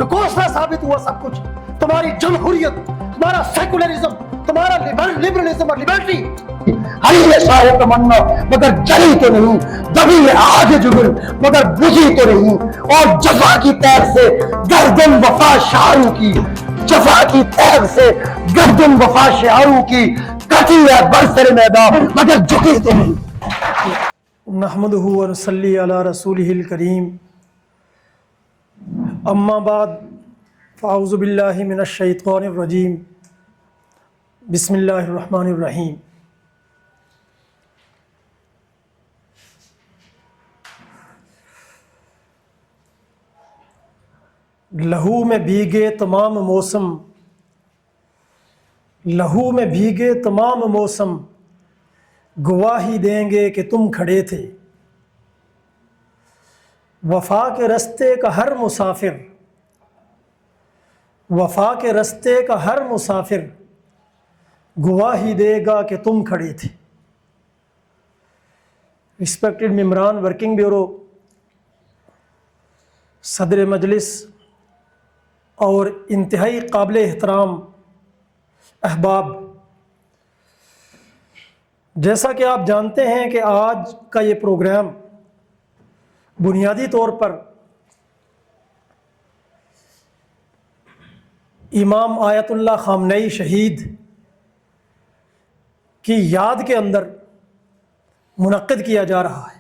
ڈھکوسلا ثابت ہوا سب کچھ. تمہاری جمہوریت، تمہارا سیکولرزم، تمہارا لبرلزم اور لبرٹی ہمیشہ ہے تمنا مگر چلی تو نہیں، دبی ہے آگے جگر مگر بجھی تو نہیں. اور جفا کی تیر سے گردن وفا شعاروں کی، جفا کی تیر سے گردن وفا شعاروں کی، کٹی ہے برسر میدان مگر جھکی تو نہیں. نحمدہ و نصلی علی رسولہ الکریم، اما بعد فاعوذ باللہ من الشیطان الرجیم، بسم اللہ الرحمن الرحیم. لہو میں بھیگے تمام موسم، لہو میں بھیگے تمام موسم، گواہی دیں گے کہ تم کھڑے تھے. وفا کے رستے کا ہر مسافر، وفا کے رستے کا ہر مسافر گواہی دے گا کہ تم کھڑے تھے. رسپیکٹڈ ممبران ورکنگ بیورو، صدر مجلس اور انتہائی قابل احترام احباب، جیسا کہ آپ جانتے ہیں کہ آج کا یہ پروگرام بنیادی طور پر امام آیت اللہ خامنئی شہید کی یاد کے اندر منعقد کیا جا رہا ہے.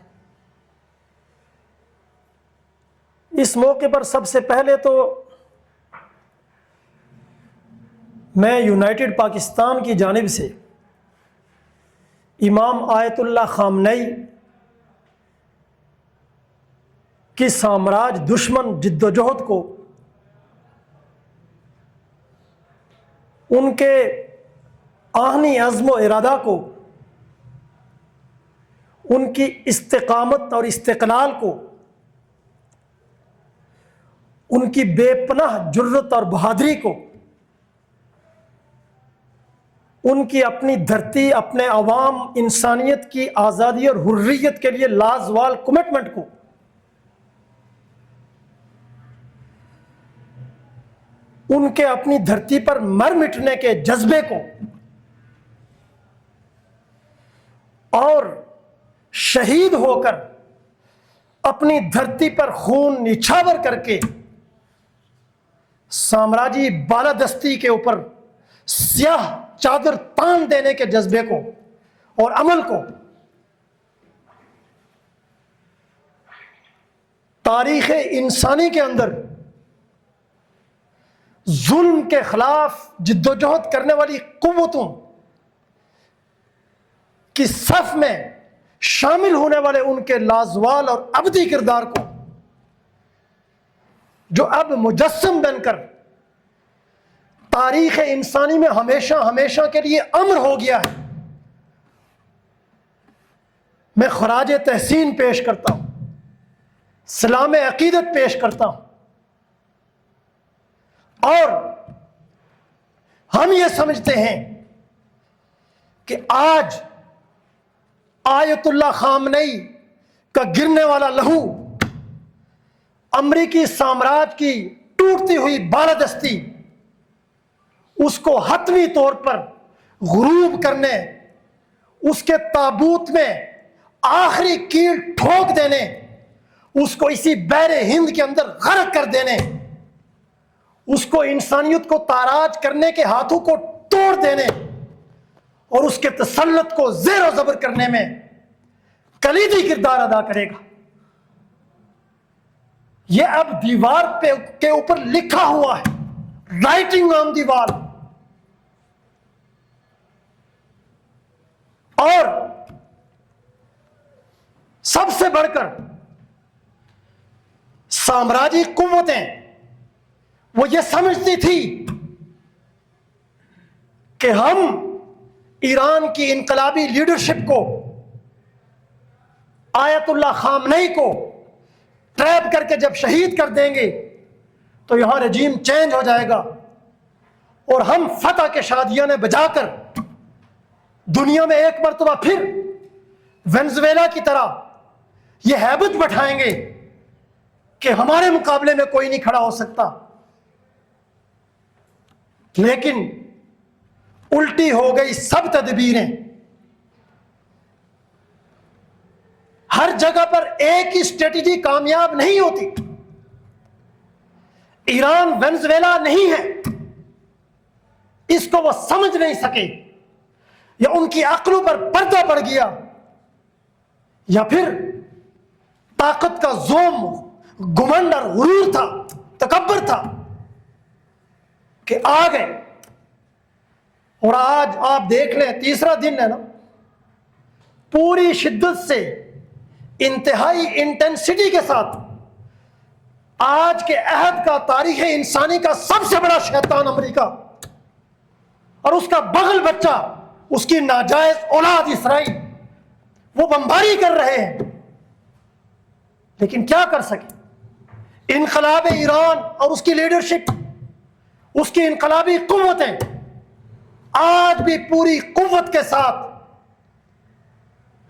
اس موقع پر سب سے پہلے تو میں یونائٹڈ پاکستان کی جانب سے امام آیت اللہ خامنئی کی سامراج دشمن جدوجہد کو، ان کے آہنی عزم و ارادہ کو، ان کی استقامت اور استقلال کو، ان کی بے پناہ جرت اور بہادری کو، ان کی اپنی دھرتی، اپنے عوام، انسانیت کی آزادی اور حریت کے لیے لازوال کمٹمنٹ کو ان کے اپنی دھرتی پر مر مٹنے کے جذبے کو اور شہید ہو کر اپنی دھرتی پر خون نچھاور کر کے سامراجی بالادستی کے اوپر سیاہ چادر تان دینے کے جذبے کو اور عمل کو تاریخ انسانی کے اندر ظلم کے خلاف جدوجہد کرنے والی قوتوں کی صف میں شامل ہونے والے ان کے لازوال اور ابدی کردار کو، جو اب مجسم بن کر تاریخ انسانی میں ہمیشہ ہمیشہ کے لیے امر ہو گیا ہے، میں خراج تحسین پیش کرتا ہوں، سلام عقیدت پیش کرتا ہوں. اور ہم یہ سمجھتے ہیں کہ آج آیت اللہ خامنئی کا گرنے والا لہو امریکی سامراج کی ٹوٹتی ہوئی بالادستی، اس کو حتمی طور پر غروب کرنے، اس کے تابوت میں آخری کیل ٹھوک دینے، اس کو اسی بحر ہند کے اندر غرق کر دینے، اس کو انسانیت کو تاراج کرنے کے ہاتھوں کو توڑ دینے اور اس کے تسلط کو زیر و زبر کرنے میں کلیدی کردار ادا کرے گا. یہ اب دیوار کے اوپر لکھا ہوا ہے، رائٹنگ آن دی وال. اور سب سے بڑھ کر سامراجی قوتیں وہ یہ سمجھتی تھی کہ ہم ایران کی انقلابی لیڈرشپ کو، آیت اللہ خامنئی کو ٹریپ کر کے جب شہید کر دیں گے تو یہاں رجیم چینج ہو جائے گا اور ہم فتح کے شادیانے بجا کر دنیا میں ایک مرتبہ پھر وینزویلا کی طرح یہ ہیبت بٹھائیں گے کہ ہمارے مقابلے میں کوئی نہیں کھڑا ہو سکتا. لیکن الٹی ہو گئی سب تدبیریں. ہر جگہ پر ایک ہی اسٹریٹجی کامیاب نہیں ہوتی. ایران وینزویلا نہیں ہے، اس کو وہ سمجھ نہیں سکے، یا ان کی عقلوں پر پردہ پڑ گیا، یا پھر طاقت کا زوم، گمنڈ اور غرور تھا، تکبر تھا کہ آ گئے. اور آج آپ دیکھ لیں، تیسرا دن ہے نا، پوری شدت سے، انتہائی انٹینسٹی کے ساتھ آج کے عہد کا، تاریخ انسانی کا سب سے بڑا شیطان امریکہ اور اس کا بغل بچہ، اس کی ناجائز اولاد اسرائیل، وہ بمباری کر رہے ہیں. لیکن کیا کر سکے؟ انقلاب ایران اور اس کی لیڈرشپ، اس کی انقلابی قوتیں آج بھی پوری قوت کے ساتھ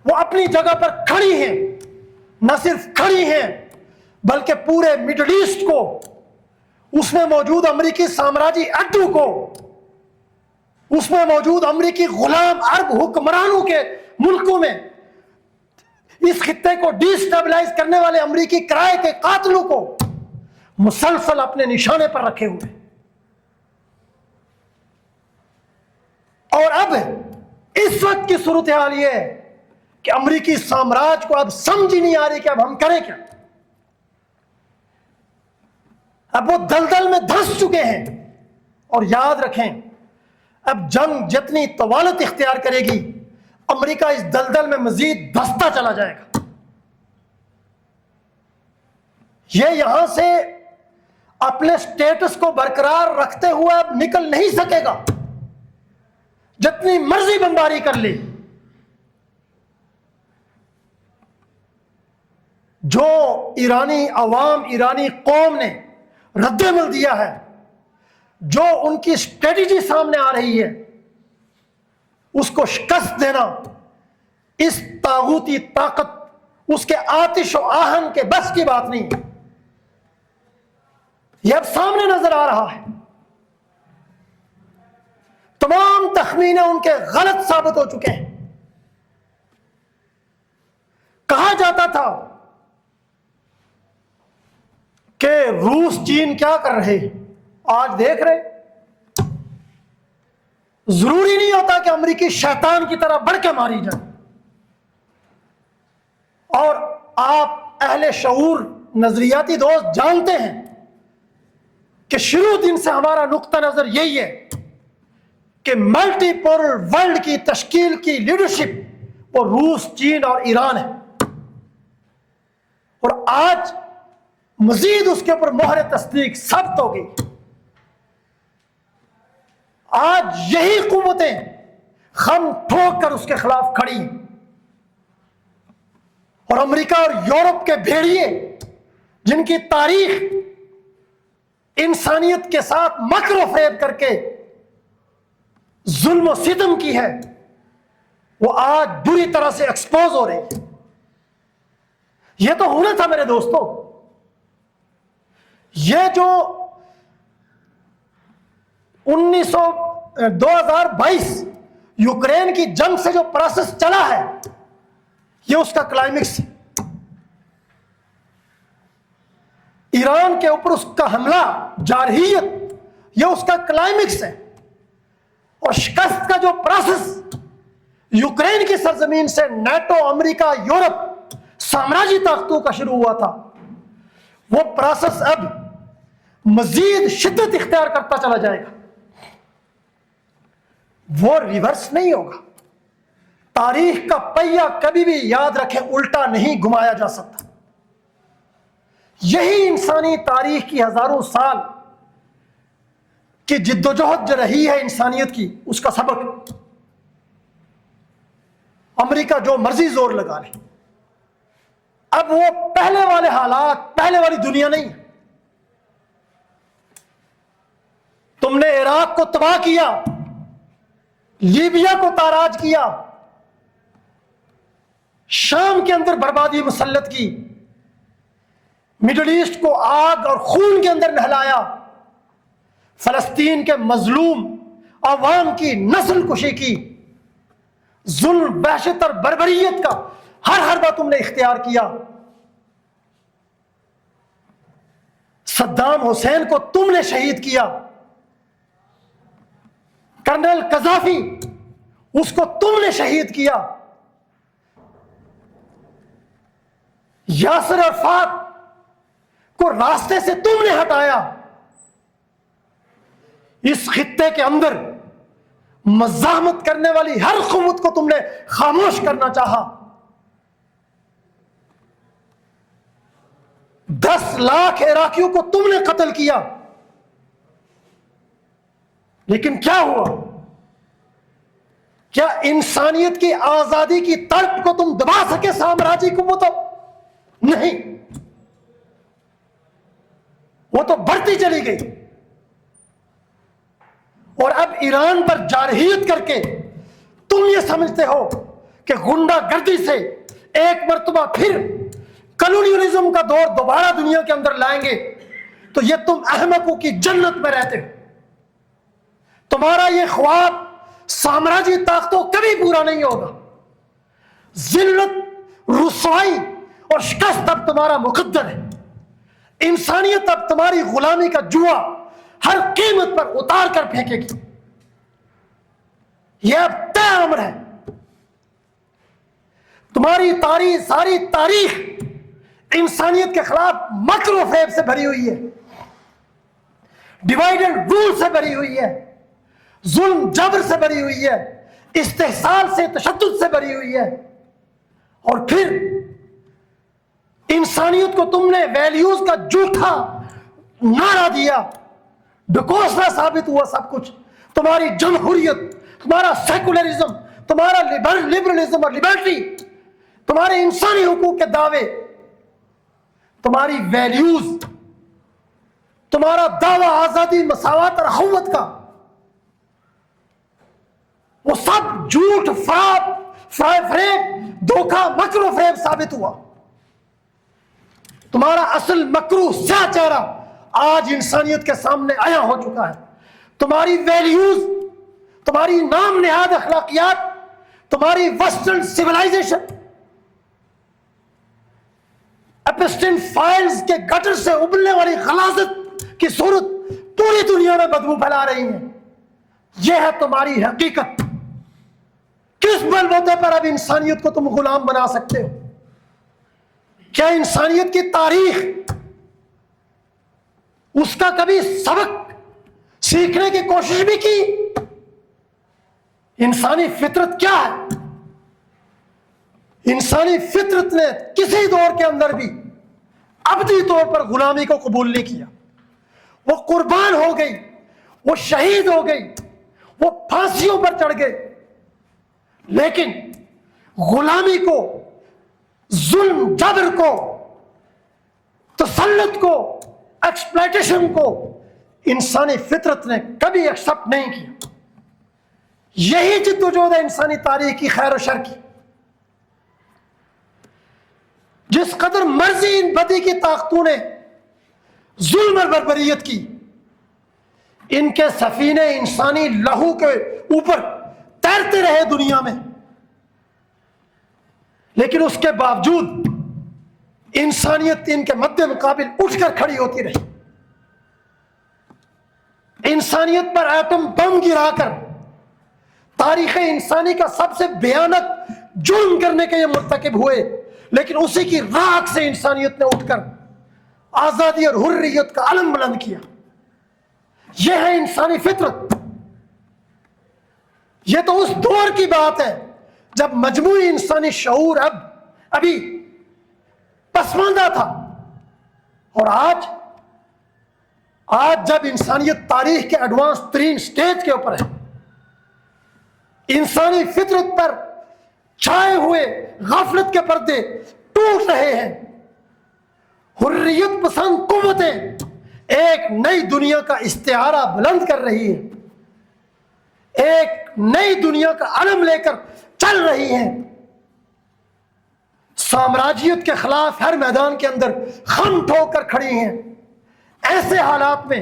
وہ اپنی جگہ پر کھڑی ہیں. نہ صرف کھڑی ہیں بلکہ پورے مڈل ایسٹ کو، اس میں موجود امریکی سامراجی اڈو کو، اس میں موجود امریکی غلام عرب حکمرانوں کے ملکوں میں اس خطے کو ڈی اسٹیبلائز کرنے والے امریکی کرائے کے قاتلوں کو مسلسل اپنے نشانے پر رکھے ہوئے. اور اب اس وقت کی صورتحال یہ ہے کہ امریکی سامراج کو اب سمجھ ہی نہیں آ رہی کہ اب ہم کریں کیا. اب وہ دلدل میں دھنس چکے ہیں. اور یاد رکھیں، اب جنگ جتنی طوالت اختیار کرے گی، امریکہ اس دلدل میں مزید دھستا چلا جائے گا. یہ یہاں سے اپنے سٹیٹس کو برقرار رکھتے ہوئے اب نکل نہیں سکے گا، جتنی مرضی بمباری کر لی. جو ایرانی عوام، ایرانی قوم نے رد عمل دیا ہے، جو ان کی اسٹریٹجی سامنے آ رہی ہے، اس کو شکست دینا اس طاغوتی طاقت، اس کے آتش و آہن کے بس کی بات نہیں ہے. یہ اب سامنے نظر آ رہا ہے. تمام تخمینے ان کے غلط ثابت ہو چکے ہیں. کہا جاتا تھا کہ روس چین کیا کر رہے ہیں، آج دیکھ رہے. ضروری نہیں ہوتا کہ امریکی شیطان کی طرح بڑھ کے ماری جائے. اور آپ اہل شعور، نظریاتی دوست جانتے ہیں کہ شروع دن سے ہمارا نقطہ نظر یہی ہے کہ ملٹی پولر ورلڈ کی تشکیل کی لیڈرشپ وہ روس، چین اور ایران ہے. اور آج مزید اس کے اوپر مہر تصدیق ثابت ہو گئی. آج یہی قوتیں خم ٹھوک کر اس کے خلاف کھڑی ہیں. اور امریکہ اور یورپ کے بھیڑیے، جن کی تاریخ انسانیت کے ساتھ مکر و فریب کر کے ظلم و ستم کی ہے، وہ آج بری طرح سے ایکسپوز ہو رہی ہے. یہ تو ہونا تھا میرے دوستو. یہ جو 2022 یوکرین کی جنگ سے جو پروسیس چلا ہے، یہ اس کا کلائمیکس ہے. ایران کے اوپر اس کا حملہ، جارحیت، یہ اس کا کلائمیکس ہے. اور شکست کا جو پروسیس یوکرین کی سرزمین سے نیٹو، امریکہ، یورپ، سامراجی طاقتوں کا شروع ہوا تھا، وہ پروسیس اب مزید شدت اختیار کرتا چلا جائے گا. وہ ریورس نہیں ہوگا. تاریخ کا پہیہ کبھی بھی، یاد رکھیں، الٹا نہیں گھمایا جا سکتا. یہی انسانی تاریخ کی ہزاروں سال کی جدوجہد جو رہی ہے انسانیت کی، اس کا سبق. امریکہ جو مرضی زور لگا لے، اب وہ پہلے والے حالات، پہلے والی دنیا نہیں. تم نے عراق کو تباہ کیا، لیبیا کو تاراج کیا، شام کے اندر بربادی مسلط کی، مڈل ایسٹ کو آگ اور خون کے اندر نہلایا، فلسطین کے مظلوم عوام کی نسل کشی کی، ظلم، وحشت اور بربریت کا ہر حربہ تم نے اختیار کیا. صدام حسین کو تم نے شہید کیا، کرنل قذافی اس کو تم نے شہید کیا، یاسر عرفات کو راستے سے تم نے ہٹایا. اس خطے کے اندر مزاحمت کرنے والی ہر قوت کو تم نے خاموش کرنا چاہا. 10 لاکھ عراقیوں کو تم نے قتل کیا، لیکن کیا ہوا؟ کیا انسانیت کی آزادی کی تڑپ کو تم دبا سکے سامراجی قوتوں؟ نہیں، وہ تو بڑھتی چلی گئی. اور اب ایران پر جارحیت کر کے تم یہ سمجھتے ہو کہ غنڈہ گردی سے ایک مرتبہ پھر کلونیلزم کا دور دوبارہ دنیا کے اندر لائیں گے، تو یہ تم احمقوں کی جنت میں رہتے ہو. تمہارا یہ خواب سامراجی طاقتوں کبھی پورا نہیں ہوگا. ذلت، رسوائی اور شکست اب تمہارا مقدر ہے. انسانیت اب تمہاری غلامی کا جوا ہر قیمت پر اتار کر پھینکے گی. یہ اب طے امر ہے. تمہاری تاریخ، ساری تاریخ انسانیت کے خلاف مکر و فریب سے بھری ہوئی ہے، ڈیوائڈ اینڈ رول سے بھری ہوئی ہے، ظلم جبر سے بھری ہوئی ہے، استحصال سے، تشدد سے بھری ہوئی ہے. اور پھر انسانیت کو تم نے ویلیوز کا جھوٹا نعرہ دیا، ڈکوسلا ثابت ہوا سب کچھ. تمہاری جمہوریت، تمہارا سیکولرزم، تمہارا لبرلزم اور لبرٹی، تمہارے انسانی حقوق کے دعوے، تمہاری ویلیوز، تمہارا دعویٰ آزادی، مساوات اور اخوت کا، وہ سب جھوٹ، فریب، دھوکہ، مکر و فریب ثابت ہوا. تمہارا اصل مکروہ سیاہ چہرہ آج انسانیت کے سامنے آیا ہو چکا ہے. تمہاری ویلیوز، تمہاری نام نہاد اخلاقیات، تمہاری ویسٹرن سیولائزیشن ایپسٹین فائلز کے گٹر سے ابلنے والی غلاظت کی صورت پوری دنیا میں بدبو پھیلا رہی ہیں. یہ ہے تمہاری حقیقت. کس بلبوتے پر اب انسانیت کو تم غلام بنا سکتے ہو؟ کیا انسانیت کی تاریخ، اس کا کبھی سبق سیکھنے کی کوشش بھی کی؟ انسانی فطرت کیا ہے؟ انسانی فطرت نے کسی دور کے اندر بھی ابدی طور پر غلامی کو قبول نہیں کیا. وہ قربان ہو گئی، وہ شہید ہو گئی، وہ پھانسیوں پر چڑھ گئے، لیکن غلامی کو، ظلم جبر کو، تسلط کو، ایکسپلائٹیشن کو انسانی فطرت نے کبھی ایکسپٹ نہیں کیا. یہی جدوجہد ہے انسانی تاریخ کی خیر و شر کی. جس قدر مرضی ان بدی کی طاقتوں نے ظلم اور بربریت کی، ان کے سفینے انسانی لہو کے اوپر تیرتے رہے دنیا میں، لیکن اس کے باوجود انسانیت ان کے مد مقابل اٹھ کر کھڑی ہوتی رہی. انسانیت پر ایٹم بم گرا کر تاریخ انسانی کا سب سے بھیانک جرم کرنے کے یہ مرتکب ہوئے، لیکن اسی کی راکھ سے انسانیت نے اٹھ کر آزادی اور حریت کا علم بلند کیا. یہ ہے انسانی فطرت. یہ تو اس دور کی بات ہے جب مجموعی انسانی شعور ابھی پسماندہ تھا، اور آج جب انسانیت تاریخ کے ایڈوانس ترین سٹیج کے اوپر ہے، انسانی فطرت پر چھائے ہوئے غفلت کے پردے ٹوٹ رہے ہیں. حریت پسند قوتیں ایک نئی دنیا کا استعارہ بلند کر رہی ہے، ایک نئی دنیا کا علم لے کر چل رہی ہیں. سامراجیت کے خلاف ہر میدان کے اندر خم ٹھوک کر کھڑی ہیں. ایسے حالات میں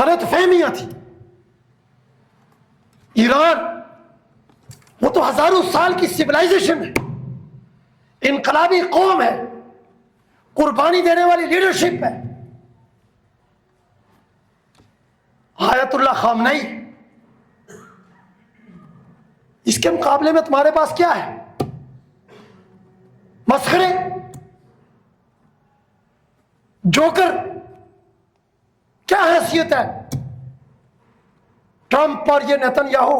غلط فہمیاں تھیں. ایران وہ تو ہزاروں سال کی سویلائزیشن ہے, انقلابی قوم ہے, قربانی دینے والی لیڈرشپ ہے. آیت اللہ خامنئی, اس کے مقابلے میں تمہارے پاس کیا ہے؟ مسخرے, جوکر. کیا حیثیت ہے ٹرمپ اور یہ نیتن یاہو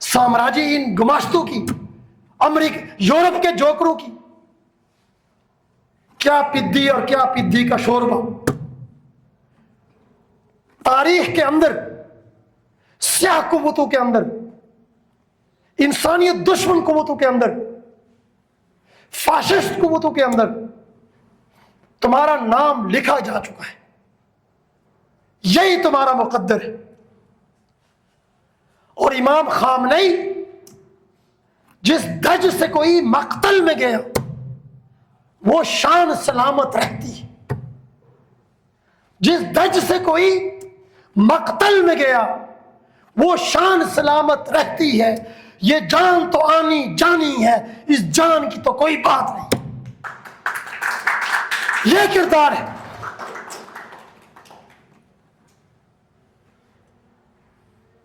سامراجی ان گماشتوں کی, یورپ کے جوکروں کی؟ کیا پدی اور کیا پدی کا شوربہ. تاریخ کے اندر, سیاہ قوتوں کے اندر, انسانیت دشمن قوتوں کے اندر, فاشسٹ قوتوں کے اندر تمہارا نام لکھا جا چکا ہے. یہی تمہارا مقدر ہے. اور امام خامنئی جس دج سے کوئی مقتل میں گیا وہ شان سلامت رہتی ہے. جس دج سے کوئی مقتل میں گیا وہ شان سلامت رہتی ہے. یہ جان تو آنی جانی ہے, اس جان کی تو کوئی بات نہیں. یہ کردار ہے.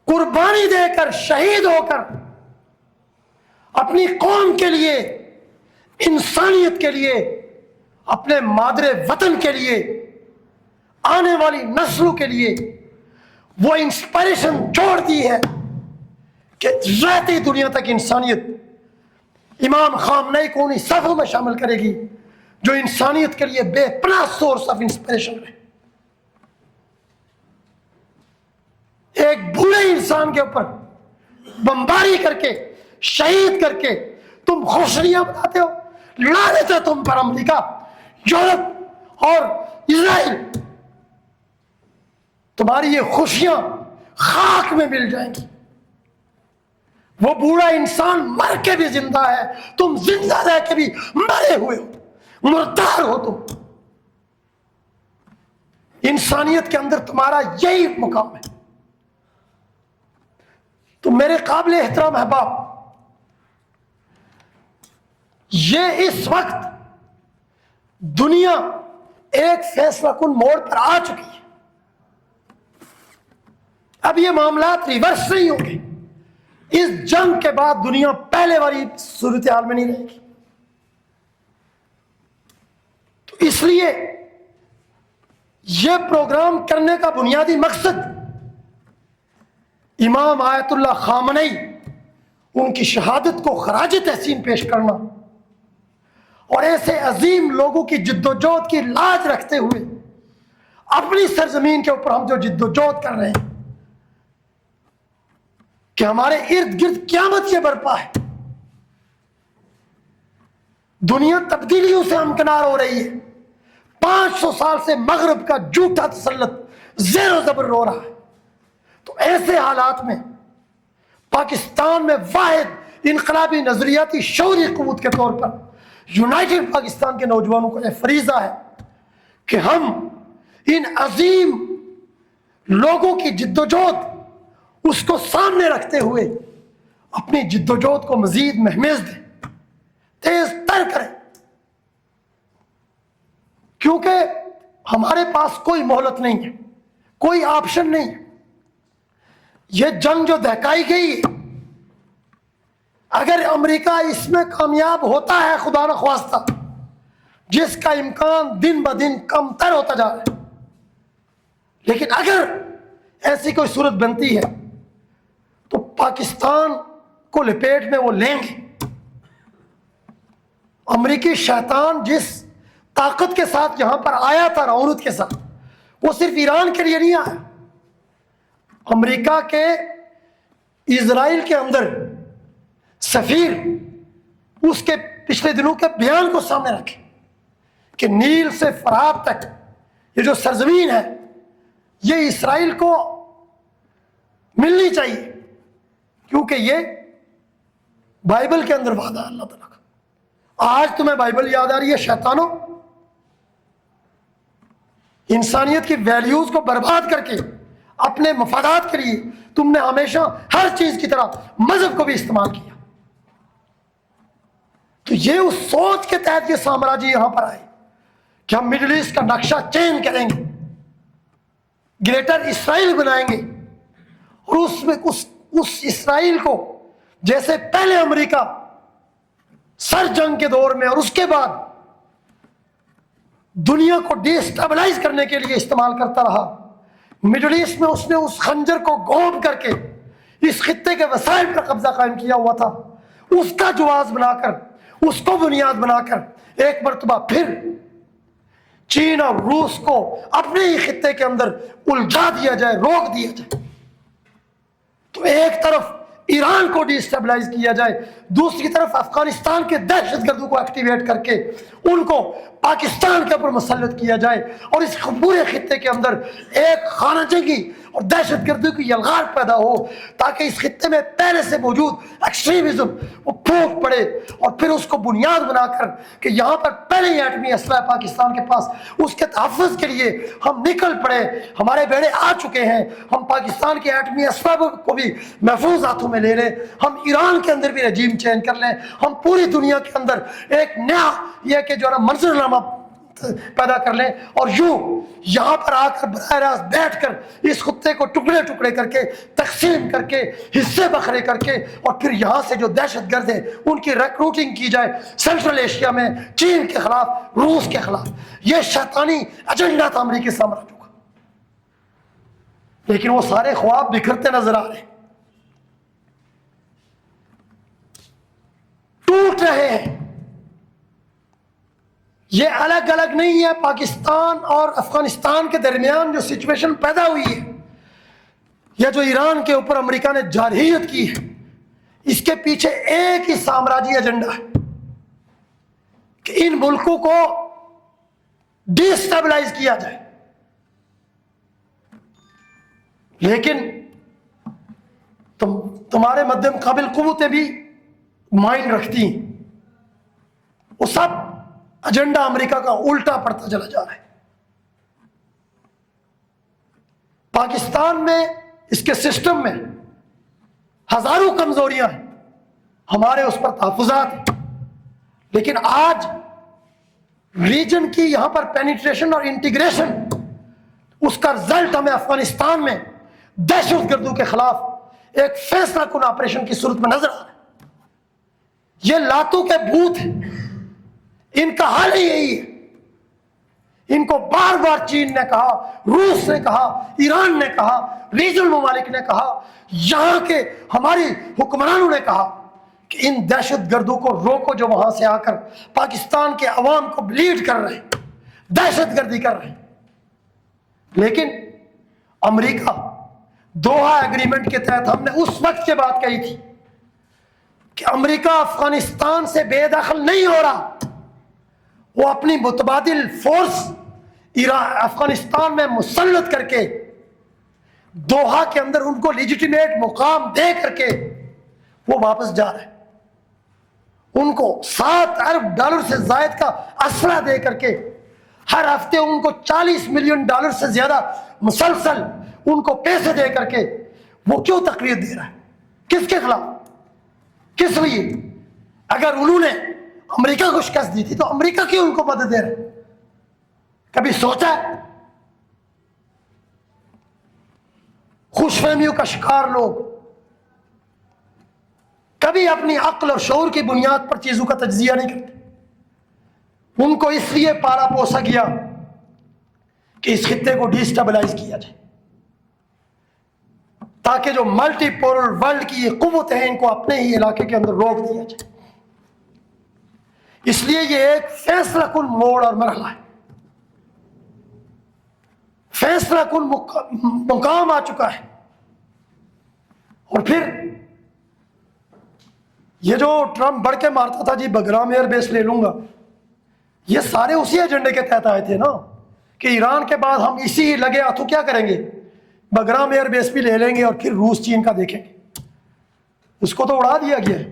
قربانی دے کر, شہید ہو کر, اپنی قوم کے لیے, انسانیت کے لیے, اپنے مادر وطن کے لیے, آنے والی نسلوں کے لیے وہ انسپائریشن چھوڑ دی ہے کہ رہتی دنیا تک انسانیت امام خامنئی کو انہیں صفوں میں شامل کرے گی جو انسانیت کے لیے بے پناہ سورس آف انسپائریشن ہے. ایک بوڑھے انسان کے اوپر بمباری کر کے, شہید کر کے تم خوشیاں بناتے ہو. لعنت ہے تم پر امریکہ, یورپ اور اسرائیل. تمہاری یہ خوشیاں خاک میں مل جائیں گی. وہ بوڑھا انسان مر کے بھی زندہ ہے, تم زندہ رہ کے بھی مرے ہوئے ہو, مردار ہو تم. انسانیت کے اندر تمہارا یہی مقام ہے. تو میرے قابل احترام احباب, یہ اس وقت دنیا ایک فیصلہ کن موڑ پر آ چکی ہے. اب یہ معاملات ریورس نہیں ہوں گے. اس جنگ کے بعد دنیا پہلے والی صورتحال میں نہیں رہے گی. تو اس لیے یہ پروگرام کرنے کا بنیادی مقصد امام آیت اللہ خامنئی, ان کی شہادت کو خراج تحسین پیش کرنا, اور ایسے عظیم لوگوں کی جد و جہد کی لاج رکھتے ہوئے اپنی سرزمین کے اوپر ہم جو جد و جہد کر رہے ہیں کہ ہمارے ارد گرد قیامت یہ برپا ہے. دنیا تبدیلیوں سے ہمکنار ہو رہی ہے. 500 سال سے مغرب کا جھوٹا تسلط زیر و زبر رو رہا ہے. تو ایسے حالات میں پاکستان میں واحد انقلابی نظریاتی شعوری قوت کے طور پر یونائٹڈ پاکستان کے نوجوانوں کا یہ فریضہ ہے کہ ہم ان عظیم لوگوں کی جد و جہد اس کو سامنے رکھتے ہوئے اپنی جد و جہد کو مزید مہمیز دیں, تیز تر کریں. کیونکہ ہمارے پاس کوئی مہلت نہیں ہے, کوئی آپشن نہیں ہے. یہ جنگ جو دہکائی گئی ہے, اگر امریکہ اس میں کامیاب ہوتا ہے خدا نخواستہ, جس کا امکان دن بدن کم تر ہوتا جا رہا ہے, لیکن اگر ایسی کوئی صورت بنتی ہے تو پاکستان کو لپیٹ میں وہ لیں گے. امریکی شیطان جس طاقت کے ساتھ یہاں پر آیا تھا, رعونت کے ساتھ, وہ صرف ایران کے لیے نہیں آیا. امریکہ کے اسرائیل کے اندر سفیر اس کے پچھلے دنوں کے بیان کو سامنے رکھے کہ نیل سے فرات تک یہ جو سرزمین ہے یہ اسرائیل کو ملنی چاہیے, کیونکہ یہ بائبل کے اندر وعدہ ہے اللہ تعالیٰ کا. آج تمہیں بائبل یاد آ رہی ہے شیطانوں؟ انسانیت کی ویلیوز کو برباد کر کے اپنے مفادات کے لیے تم نے ہمیشہ ہر چیز کی طرح مذہب کو بھی استعمال کیا. تو یہ اس سوچ کے تحت یہ سامراجی یہاں پر آئے کہ ہم مڈل ایسٹ کا نقشہ چینج کریں گے، گریٹر اسرائیل بنائیں گے، اور اس میں اس اسرائیل کو جیسے پہلے امریکہ سر جنگ کے دور میں اور اس کے بعد دنیا کو ڈی اسٹیبلائز کرنے کے لیے استعمال کرتا رہا، مڈل ایسٹ میں اس نے اس خنجر کو گھونپ کر کے اس خطے کے وسائل پر قبضہ قائم کیا ہوا تھا. اس کا جواز بنا کر، اس کو بنیاد بنا کر ایک مرتبہ پھر چین اور روس کو اپنے ہی خطے کے اندر الجھا دیا جائے، روک دیا جائے. تو ایک طرف ایران کو ڈی اسٹیبلائز کیا جائے، دوسری طرف افغانستان کے دہشت گردوں کو ایکٹیویٹ کر کے ان کو پاکستان کے اوپر مسلط کیا جائے، اور اس پورے خطے کے اندر ایک خانہ جنگی اور دہشت گردی کی یلغار پیدا ہو، تاکہ اس خطے میں پہلے سے موجود ایکسٹریمزم وہ پھوٹ پڑے، اور پھر اس کو بنیاد بنا کر کہ یہاں پر پہلے ہی ایٹمی اسلحہ پاکستان کے پاس، اس کے تحفظ کے لیے ہم نکل پڑے، ہمارے بیڑے آ چکے ہیں، ہم پاکستان کے ایٹمی اسلحہ کو بھی محفوظ ہاتھوں میں لے لیں، ہم ایران کے اندر بھی رجیم چینج کر لیں، ہم پوری دنیا کے اندر ایک نیا یہ کہ جو ہے نا منظرنامہ پیدا کر لیں، اور یوں یہاں پر آ کر براہ راست بیٹھ کر اس خطے کو ٹکڑے ٹکڑے کر کے تقسیم کر کے حصے بکھرے کر کے، اور پھر یہاں سے جو دہشت گرد ہیں ان کی ریکروٹنگ کی جائے سینٹرل ایشیا میں چین کے خلاف، روس کے خلاف. یہ شیطانی ایجنڈا تھا امریکی سامراجیوں کا، لیکن وہ سارے خواب بکھرتے نظر آ رہے ہیں، ٹوٹ رہے ہیں. یہ الگ الگ نہیں ہے. پاکستان اور افغانستان کے درمیان جو سچویشن پیدا ہوئی ہے، یا جو ایران کے اوپر امریکہ نے جارحیت کی ہے، اس کے پیچھے ایک ہی سامراجی ایجنڈا ہے کہ ان ملکوں کو ڈی اسٹیبلائز کیا جائے. لیکن تمہارے مد مقابل قوتیں بھی مائنڈ رکھتی ہیں، وہ سب ایجنڈا امریکہ کا الٹا پڑتا چلا جا رہا ہے. پاکستان میں اس کے سسٹم میں ہزاروں کمزوریاں ہیں، ہمارے اس پر تحفظات ہیں، لیکن آج ریجن کی یہاں پر پینیٹریشن اور انٹیگریشن، اس کا رزلٹ ہمیں افغانستان میں دہشت گردوں کے خلاف ایک فیصلہ کن آپریشن کی صورت میں نظر آ رہا ہے. یہ لاتوں کے بھوت ہیں، ان کا حال ہی یہی ہے. ان کو بار بار چین نے کہا، روس نے کہا، ایران نے کہا، ریجنل ممالک نے کہا، یہاں کے ہماری حکمرانوں نے کہا کہ ان دہشت گردوں کو روکو جو وہاں سے آ کر پاکستان کے عوام کو بلیڈ کر رہے ہیں، دہشت گردی کر رہے ہیں. لیکن امریکہ دوحہ ایگریمنٹ کے تحت ہم نے اس وقت کے بات کہی تھی کہ امریکہ افغانستان سے بے دخل نہیں ہو رہا، وہ اپنی متبادل فورس افغانستان میں مسلط کر کے دوحہ کے اندر ان کو لیجیٹیمیٹ مقام دے کر کے وہ واپس جا رہے ہیں. ان کو $7 ارب سے زائد کا اسلحہ دے کر کے ہر ہفتے ان کو $40 ملین سے زیادہ مسلسل ان کو پیسے دے کر کے وہ کیوں تقریر دے رہا ہے؟ کس کے خلاف؟ کس لیے؟ اگر انہوں نے امریکہ کو شکست دی تھی تو امریکہ کیوں ان کو مدد دے رہے؟ کبھی سوچا ہے؟ خوش فہمیوں کا شکار لوگ کبھی اپنی عقل اور شعور کی بنیاد پر چیزوں کا تجزیہ نہیں کرتے. ان کو اس لیے پالا پوسا گیا کہ اس خطے کو ڈی اسٹیبلائز کیا جائے، تاکہ جو ملٹی پولر ورلڈ کی یہ قوت ہے ان کو اپنے ہی علاقے کے اندر روک دیا جائے. اس لیے یہ ایک فیصلہ کن موڑ اور مرحلہ ہے، فیصلہ کن مقام آ چکا ہے. اور پھر یہ جو ٹرمپ بڑھ کے مارتا تھا جی بگرام ایئر بیس لے لوں گا، یہ سارے اسی ایجنڈے کے تحت آئے تھے نا کہ ایران کے بعد ہم اسی لگے ہاتھوں کیا کریں گے، بگرام ایئر بیس بھی لے لیں گے اور پھر روس چین کا دیکھیں گے. اس کو تو اڑا دیا گیا ہے.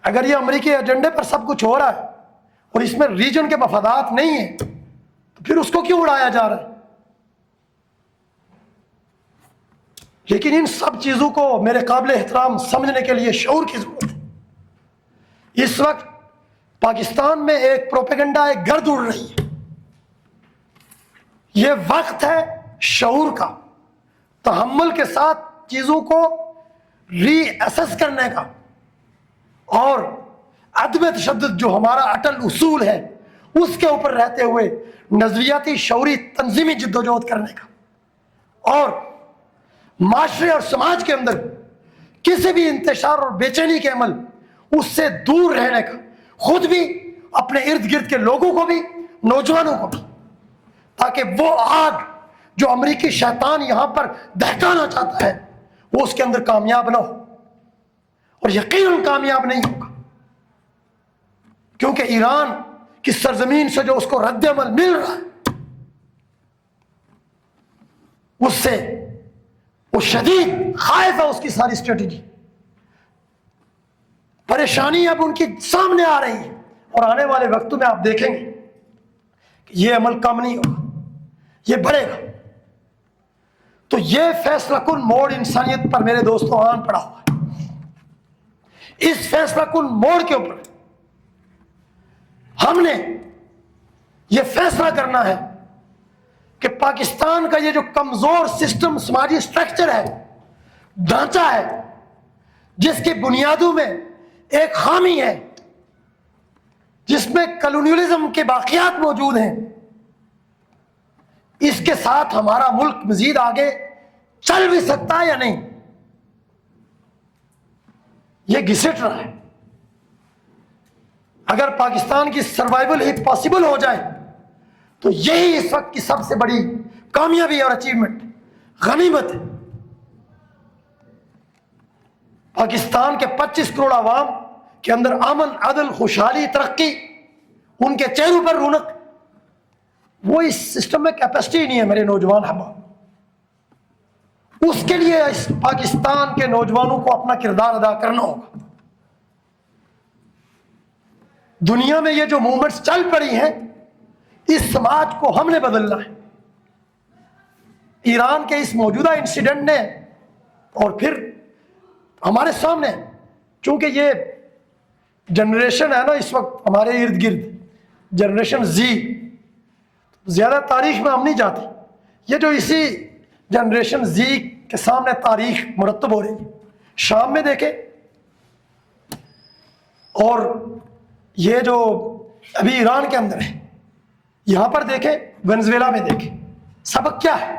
اگر یہ امریکی ایجنڈے پر سب کچھ ہو رہا ہے اور اس میں ریجن کے مفادات نہیں ہیں تو پھر اس کو کیوں اڑایا جا رہا ہے؟ لیکن ان سب چیزوں کو میرے قابل احترام سمجھنے کے لیے شعور کی ضرورت ہے۔ اس وقت پاکستان میں ایک پروپیگنڈا ایک گرد اڑ رہی ہے۔ یہ وقت ہے شعور کا، تحمل کے ساتھ چیزوں کو ری ایسس کرنے کا، اور عدم تشدد جو ہمارا اٹل اصول ہے اس کے اوپر رہتے ہوئے نظریاتی شعوری تنظیمی جدوجہد کرنے کا، اور معاشرے اور سماج کے اندر کسی بھی انتشار اور بے چینی کے عمل اس سے دور رہنے کا، خود بھی اپنے ارد گرد کے لوگوں کو بھی، نوجوانوں کو بھی، تاکہ وہ آگ جو امریکی شیطان یہاں پر دہکانا چاہتا ہے وہ اس کے اندر کامیاب نہ ہو، اور یقیناً کامیاب نہیں ہوگا، کیونکہ ایران کی سرزمین سے جو اس کو رد عمل مل رہا ہے اس سے وہ شدید خائف ہے۔ اس کی ساری اسٹریٹجی، پریشانی اب ان کی سامنے آ رہی ہے، اور آنے والے وقتوں میں آپ دیکھیں گے کہ یہ عمل کم نہیں ہوگا، یہ بڑھے گا۔ تو یہ فیصلہ کن موڑ انسانیت پر میرے دوستوں آن پڑا ہوا ہے۔ اس فیصلہ کن موڑ کے اوپر ہم نے یہ فیصلہ کرنا ہے کہ پاکستان کا یہ جو کمزور سسٹم، سماجی سٹرکچر ہے، ڈھانچہ ہے، جس کی بنیادوں میں ایک خامی ہے، جس میں کلونیلزم کے باقیات موجود ہیں، اس کے ساتھ ہمارا ملک مزید آگے چل بھی سکتا ہے یا نہیں، یہ گھسٹ رہا ہے۔ اگر پاکستان کی سروائیول ہی پاسبل ہو جائے تو یہی اس وقت کی سب سے بڑی کامیابی اور اچیومنٹ، غنیمت ہے۔ پاکستان کے 25 کروڑ عوام کے اندر امن، عدل، خوشحالی، ترقی، ان کے چہروں پر رونق، وہ اس سسٹم میں کیپیسٹی نہیں ہے میرے نوجوان احباب۔ اس کے لیے اس پاکستان کے نوجوانوں کو اپنا کردار ادا کرنا ہوگا۔ دنیا میں یہ جو موومنٹس چل پڑی ہیں، اس سماج کو ہم نے بدلنا ہے۔ ایران کے اس موجودہ انسیڈنٹ نے، اور پھر ہمارے سامنے، چونکہ یہ جنریشن ہے نا اس وقت ہمارے ارد گرد، جنریشن زی، زیادہ تاریخ میں ہم نہیں جاتے، یہ جو اسی جنریشن زی کے سامنے تاریخ مرتب ہو رہی ہے۔ شام میں دیکھیں، اور یہ جو ابھی ایران کے اندر ہے، یہاں پر دیکھیں، وینزویلا میں دیکھیں، سبق کیا ہے؟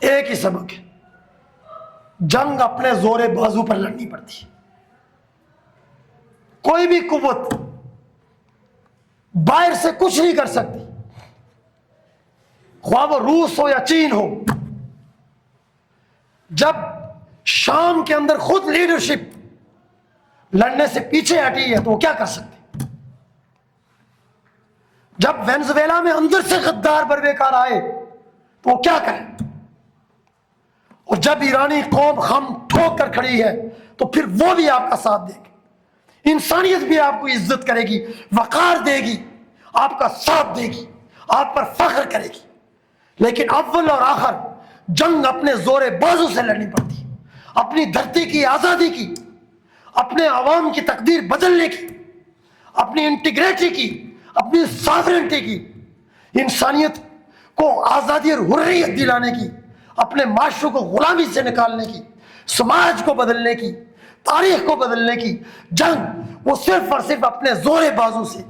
ایک ہی سبق ہے، جنگ اپنے زور بازو پر لڑنی پڑتی ہے۔ کوئی بھی قوت باہر سے کچھ نہیں کر سکتی، خواہ وہ روس ہو یا چین ہو۔ جب شام کے اندر خود لیڈرشپ لڑنے سے پیچھے ہٹی ہے تو وہ کیا کر سکتے؟ جب وینزویلا میں اندر سے غدار برویکار آئے تو وہ کیا کریں؟ اور جب ایرانی قوم خم ٹھوک کر کھڑی ہے تو پھر وہ بھی آپ کا ساتھ دے گی، انسانیت بھی آپ کو عزت کرے گی، وقار دے گی، آپ کا ساتھ دے گی، آپ پر فخر کرے گی۔ لیکن اول اور آخر جنگ اپنے زور بازو سے لڑنی پڑتی ہے، اپنی دھرتی کی آزادی کی، اپنے عوام کی تقدیر بدلنے کی، اپنی انٹیگریٹی کی، اپنی ساورنٹی کی، انسانیت کو آزادی اور حریت دلانے کی، اپنے معاشروں کو غلامی سے نکالنے کی، سماج کو بدلنے کی، تاریخ کو بدلنے کی جنگ وہ صرف اور صرف اپنے زور بازو سے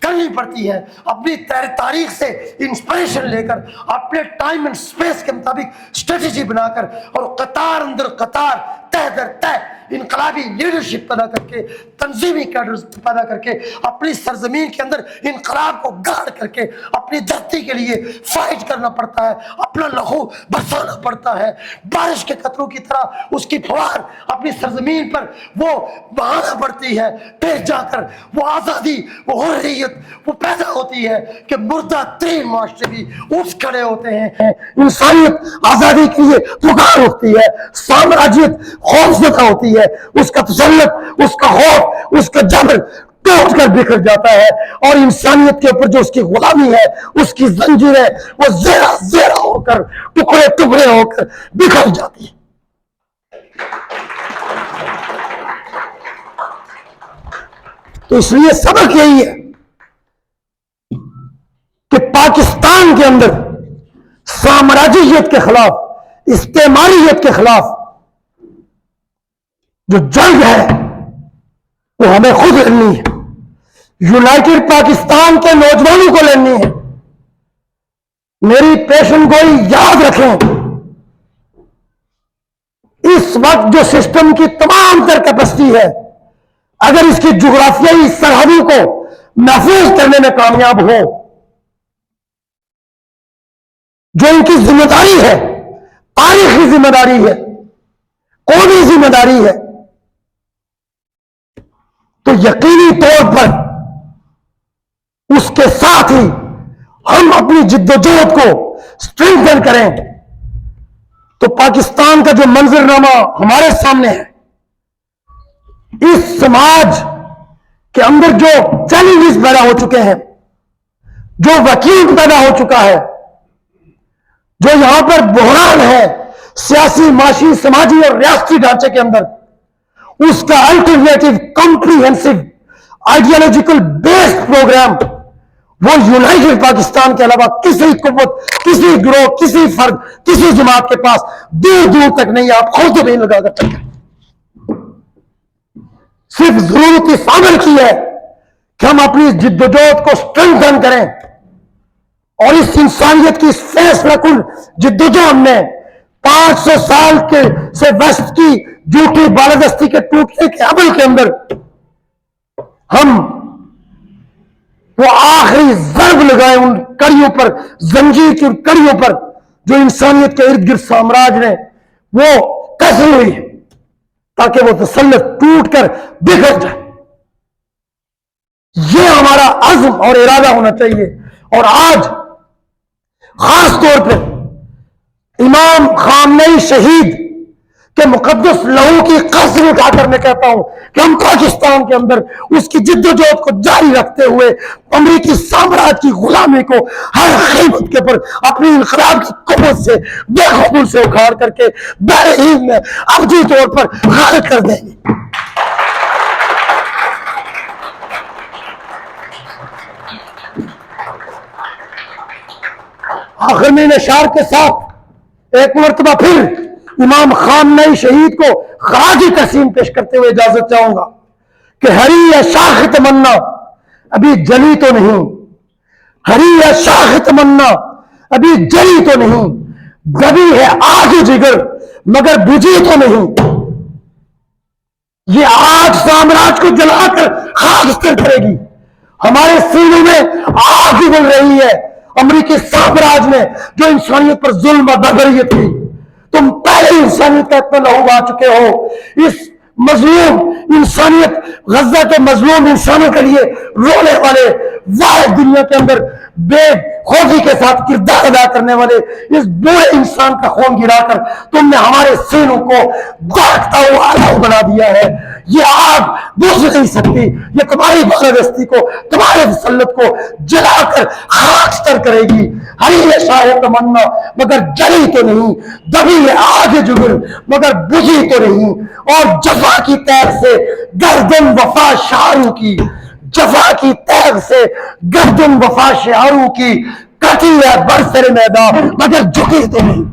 کرنی پڑتی ہے۔ اپنی تاریخ سے انسپریشن لے کر، اپنے ٹائم اینڈ سپیس کے مطابق اسٹریٹجی بنا کر، اور قطار اندر قطار، تہ در تہ انقلابی لیڈرشپ پیدا کر کے، تنظیمی کیڈرز پیدا کر کے، اپنی سرزمین کے اندر انقلاب کو گاڑ کر کے اپنی دھرتی کے لیے فائٹ کرنا پڑتا ہے، اپنا لہو برسانا پڑتا ہے، بارش کے قطروں کی طرح اس کی فوار اپنی سرزمین پر وہ بہانا پڑتی ہے، پھر جا کر وہ آزادی، وہ حریت وہ پیدا ہوتی ہے کہ مردہ ترین معاشرے بھی اٹھ کھڑے ہوتے ہیں۔ انسانیت آزادی کے لیے پکار اٹھتی ہے، سامراجیت خوفزدہ ہوتی ہے، اس کا تسلط، اس کا خوف، اس کا جبر ٹوٹ کر بکھر جاتا ہے، اور انسانیت کے اوپر جو اس کی غلامی ہے، اس کی زنجیریں، وہ زیرہ زیرہ ہو کر، ٹکڑے ٹکڑے ہو کر بکھر جاتی ہے۔ تو اس لیے سبق یہی ہے کہ پاکستان کے اندر سامراجیت کے خلاف، استعماریت کے خلاف جو جنگ ہے وہ ہمیں خود لڑنی ہے، یونائٹڈ پاکستان کے نوجوانوں کو لڑنی ہے۔ میری پیشن گوئی یاد رکھیں، اس وقت جو سسٹم کی تمام تر کیپیسٹی ہے، اگر اس کی جغرافیائی سرحدوں کو محفوظ کرنے میں کامیاب ہو، جو ان کی ذمہ داری ہے، تاریخی ذمہ داری ہے، قومی ذمہ داری ہے، تو یقینی طور پر اس کے ساتھ ہی ہم اپنی جدوجہد کو اسٹرینتھن کریں تو پاکستان کا جو منظرنامہ ہمارے سامنے ہے، اس سماج کے اندر جو چیلنجز پیدا ہو چکے ہیں، جو وقیع پیدا ہو چکا ہے، جو یہاں پر بحران ہے سیاسی، معاشی، سماجی اور ریاستی ڈھانچے کے اندر، اس کا alternative comprehensive ideological based programme وہ یونائٹڈ پاکستان کے علاوہ کسی قوت، کسی گروہ، کسی فرد، کسی جماعت کے پاس دور دور تک نہیں ہے۔ آپ خود نہیں لگا کر سکتے، صرف ضرورت اس عمل کی ہے کہ ہم اپنی جدوجہد کو اسٹرینتھن کریں، اور اس انسانیت کی اس فیصلہ کن جدوجہد میں 500 سال کے سے وسط کی جھوٹی بالادستی کے ٹوٹنے کے عمل کے اندر ہم وہ آخری ضرب لگائیں ان کڑیوں پر، زنجیر کی ان کڑیوں پر جو انسانیت کے ارد گرد سامراج نے وہ کسی ہوئی ہے، تاکہ وہ تسلط ٹوٹ کر بکھر جائے۔ یہ ہمارا عزم اور ارادہ ہونا چاہیے۔ اور آج خاص طور پر امام خامنئی شہید کے مقدس لہو کی قسم اٹھا کر میں کہتا ہوں کہ ہم پاکستان کے اندر اس کی جدوجہد کو جاری رکھتے ہوئے امریکی سامراج کی غلامی کو ہر قیمت کے پر اپنی انقلاب کی قوت سے بے قبول سے اکھاڑ کر کے بحر ہند میں ابدی طور پر غارق کر دیں گے۔ آخر میں اشار کے ساتھ ایک مرتبہ پھر امام خامنئی شہید کو خراجی تحسین پیش کرتے ہوئے اجازت چاہوں گا کہ ہری یا شاخ تمنا ابھی جلی تو نہیں، ہری یا شاخ تمنا ابھی جلی تو نہیں، دبی ہے آگ جگر مگر بجھی تو نہیں۔ یہ آگ سامراج کو جلا کر خاکستر کرے گی۔ ہمارے سینوں میں آگ اگل رہی ہے امریکی سامراج میں جو انسانیت پر ظلم و بربریت کی۔ تم پہلے انسانیت کا اتنا لہو بہا چکے ہو، اس مظلوم انسانیت، غزہ کے مظلوم انسانوں کے لیے رونے والے، واحد دنیا کے اندر بے خوفی کے ساتھ کردار ادا کرنے والے اس بوڑھے انسان کا خون گرا کر تم نے ہمارے سینوں کو داغتا ہوا الو بنا دیا ہے۔ یہ آگ بجھ نہیں سکتی، یہ تمہاری بالادستی کو، تمہارے تسلط کو جلا کر خاکستر کرے گی۔ ہری ہے شاہ تمنا مگر جلی تو نہیں، دبی ہے آگ جگر مگر بجھی تو نہیں۔ اور جفا کی تیر سے گردن وفا شعاروں کی، جفا کی تیر سے گردن وفا شعاروں کی، کٹی ہے برسر میدان مگر جھکی تو نہیں۔